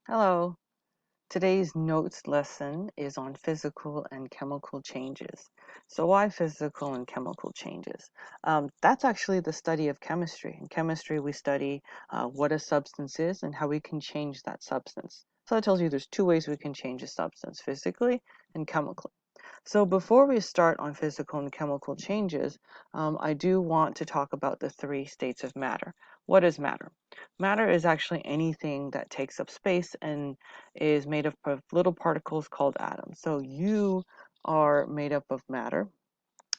Hello. Today's notes lesson is on physical and chemical changes. So why physical and chemical changes? That's actually the study of chemistry. In chemistry, we study what a substance is and how we can change that substance. So that tells you there's two ways we can change a substance, physically and chemically. So before we start on physical and chemical changes, I do want to talk about the three states of matter. What is matter? Matter is actually anything that takes up space and is made up of little particles called atoms. So you are made up of matter.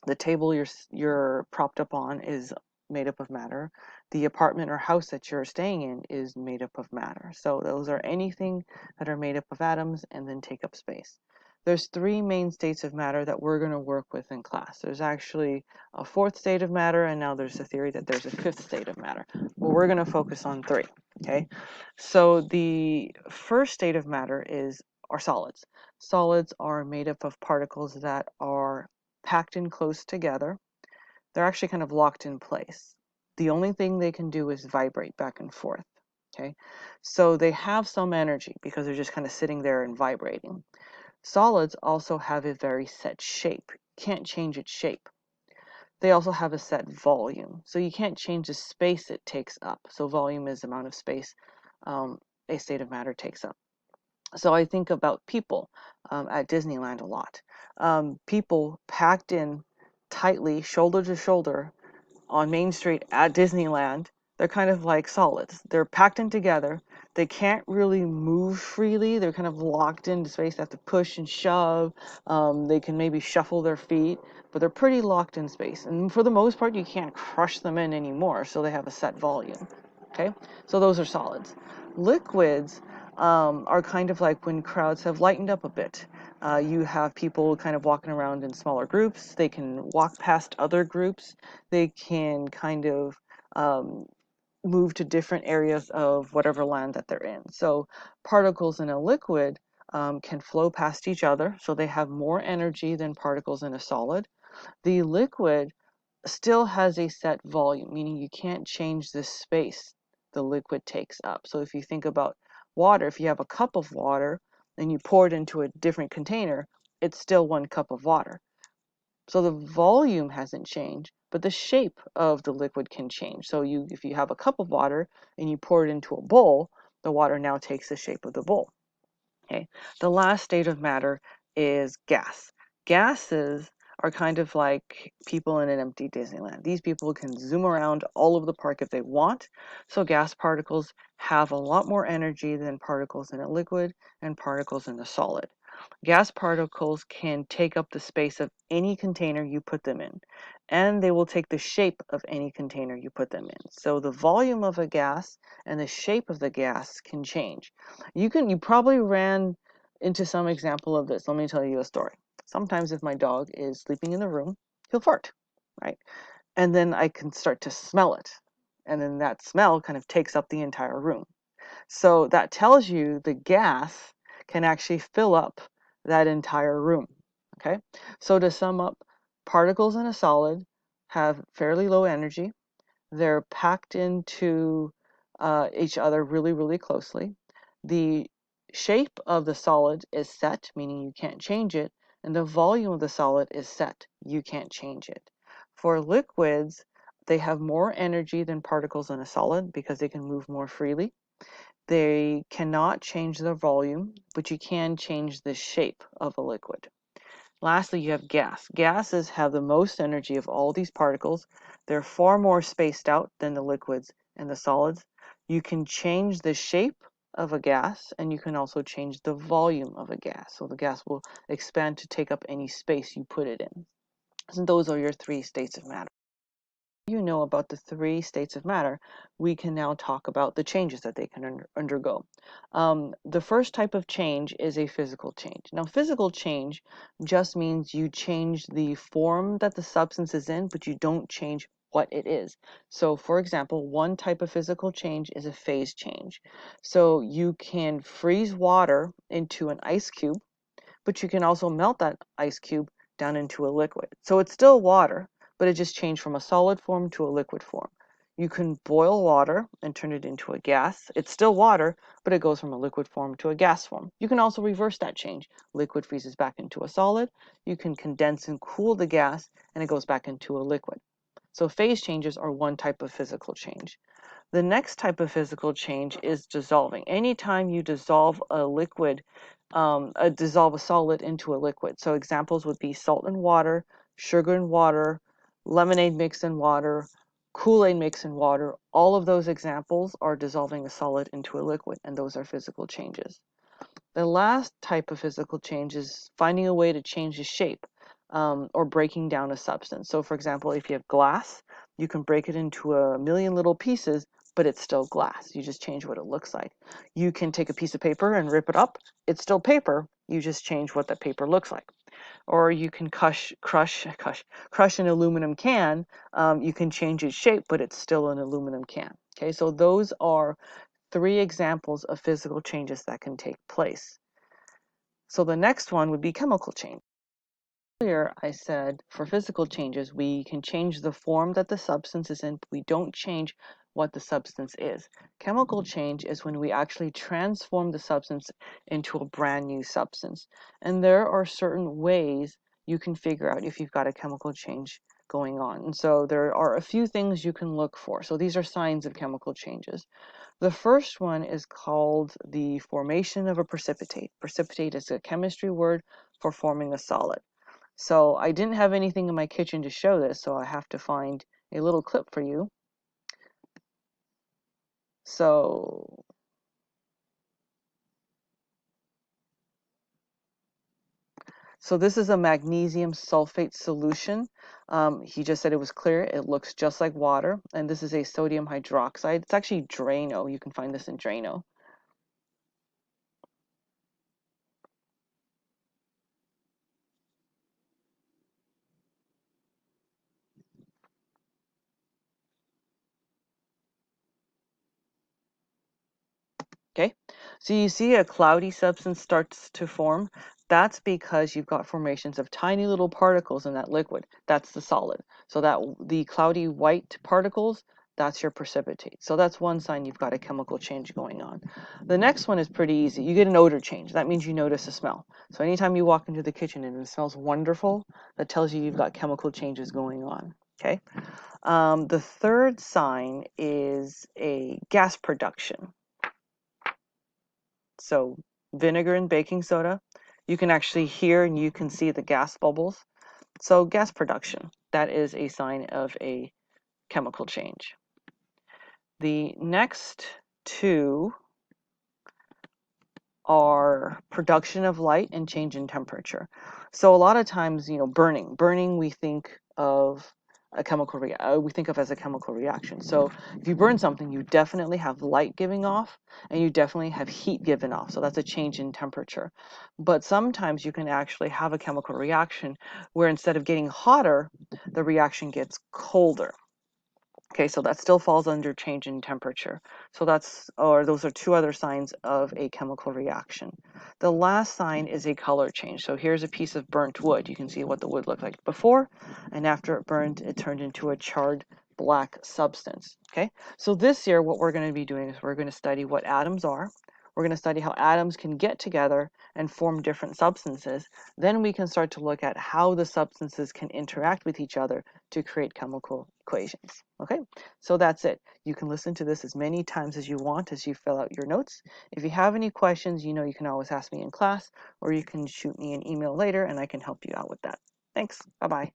The table you're propped up on is made up of matter. The apartment or house that you're staying in is made up of matter. So those are anything that are made up of atoms and then take up space. There's three main states of matter that we're going to work with in class. There's actually a fourth state of matter, and now there's a theory that there's a fifth state of matter. But we're going to focus on three. Okay, so the first state of matter are solids. Solids are made up of particles that are packed in close together. They're actually kind of locked in place. The only thing they can do is vibrate back and forth. Okay, so they have some energy because they're just kind of sitting there and vibrating. Solids also have a very set shape. You can't change its shape. They also have a set volume, so you can't change the space it takes up. So volume is the amount of space a state of matter takes up. So I think about people at Disneyland a lot. People packed in tightly, shoulder to shoulder, on Main Street at Disneyland. They're kind of like solids. They're packed in together. They can't really move freely. They're kind of locked into space. They have to push and shove. They can maybe shuffle their feet, but they're pretty locked in space. And for the most part, you can't crush them in anymore, so they have a set volume. Okay, so those are solids. Liquids are kind of like when crowds have lightened up a bit. You have people kind of walking around in smaller groups. They can walk past other groups. They can kind of um, move to different areas of whatever land that they're in. So particles in a liquid can flow past each other, so they have more energy than particles in a solid. The liquid still has a set volume, meaning you can't change the space the liquid takes up. So if you think about water, if you have a cup of water and you pour it into a different container, it's still 1 cup of water. So the volume hasn't changed, but the shape of the liquid can change. So if you have a cup of water and you pour it into a bowl, the water now takes the shape of the bowl. Okay. The last state of matter is gas. Gases are kind of like people in an empty Disneyland. These people can zoom around all over the park if they want. So gas particles have a lot more energy than particles in a liquid and particles in a solid. Gas particles can take up the space of any container you put them in, and they will take the shape of any container you put them in. So the volume of a gas and the shape of the gas can change. You probably ran into some example of this. Let me tell you a story. Sometimes if my dog is sleeping in the room, he'll fart, right? And then I can start to smell it. And then that smell kind of takes up the entire room. So that tells you the gas can actually fill up that entire room. Okay? So to sum up, particles in a solid have fairly low energy. They're packed into each other really, really closely. The shape of the solid is set, meaning you can't change it, and the volume of the solid is set. You can't change it. For liquids, they have more energy than particles in a solid because they can move more freely. They cannot change the volume, but you can change the shape of a liquid. Lastly, you have gas. Gases have the most energy of all these particles. They're far more spaced out than the liquids and the solids. You can change the shape of a gas, and you can also change the volume of a gas. So the gas will expand to take up any space you put it in. So those are your three states of matter. You know about the three states of matter, we can now talk about the changes that they can undergo. The first type of change is a physical change. Now, physical change just means you change the form that the substance is in, but you don't change what it is. So, for example, one type of physical change is a phase change. So you can freeze water into an ice cube, but you can also melt that ice cube down into a liquid. So it's still water, but it just changed from a solid form to a liquid form. You can boil water and turn it into a gas. It's still water, but it goes from a liquid form to a gas form. You can also reverse that change. Liquid freezes back into a solid. You can condense and cool the gas, and it goes back into a liquid. So phase changes are one type of physical change. The next type of physical change is dissolving. Anytime you dissolve a liquid, dissolve a solid into a liquid. So examples would be salt and water, sugar and water, lemonade mixed in water, Kool-Aid mixed in water. All of those examples are dissolving a solid into a liquid, and those are physical changes. The last type of physical change is finding a way to change the shape, or breaking down a substance. So for example, if you have glass, you can break it into a million little pieces, but it's still glass. You just change what it looks like. You can take a piece of paper and rip it up. It's still paper. You just change what the paper looks like. Or you can crush an aluminum can. You can change its shape, but it's still an aluminum can. Okay, so those are 3 examples of physical changes that can take place. So the next one would be chemical change. Earlier I said for physical changes, we can change the form that the substance is in, but we don't change what the substance is. Chemical change is when we actually transform the substance into a brand new substance. And there are certain ways you can figure out if you've got a chemical change going on. And so there are a few things you can look for. So these are signs of chemical changes. The first one is called the formation of a precipitate. Precipitate is a chemistry word for forming a solid. So I didn't have anything in my kitchen to show this, so I have to find a little clip for you. So this is a magnesium sulfate solution. He just said it was clear. It looks just like water. And this is a sodium hydroxide. It's actually Drano. You can find this in Drano. Okay, so you see a cloudy substance starts to form. That's because you've got formations of tiny little particles in that liquid. That's the solid. So that the cloudy white particles, that's your precipitate. So that's one sign you've got a chemical change going on. The next one is pretty easy. You get an odor change. That means you notice a smell. So anytime you walk into the kitchen and it smells wonderful, that tells you you've got chemical changes going on. Okay. The third sign is a gas production. So vinegar and baking soda, you can actually hear and you can see the gas bubbles. So gas production, that is a sign of a chemical change. The next 2 are production of light and change in temperature. So a lot of times, burning we think of as a chemical reaction. So if you burn something, you definitely have light giving off and you definitely have heat given off. So that's a change in temperature. But sometimes you can actually have a chemical reaction where instead of getting hotter, the reaction gets colder. Okay, so that still falls under change in temperature. So those are 2 other signs of a chemical reaction. The last sign is a color change. So here's a piece of burnt wood. You can see what the wood looked like before, and after it burned, it turned into a charred black substance. Okay, so this year what we're going to be doing is we're going to study what atoms are. We're going to study how atoms can get together and form different substances. Then we can start to look at how the substances can interact with each other to create chemical equations. Okay, so that's it. You can listen to this as many times as you want as you fill out your notes. If you have any questions, you can always ask me in class, or you can shoot me an email later and I can help you out with that. Thanks. Bye-bye.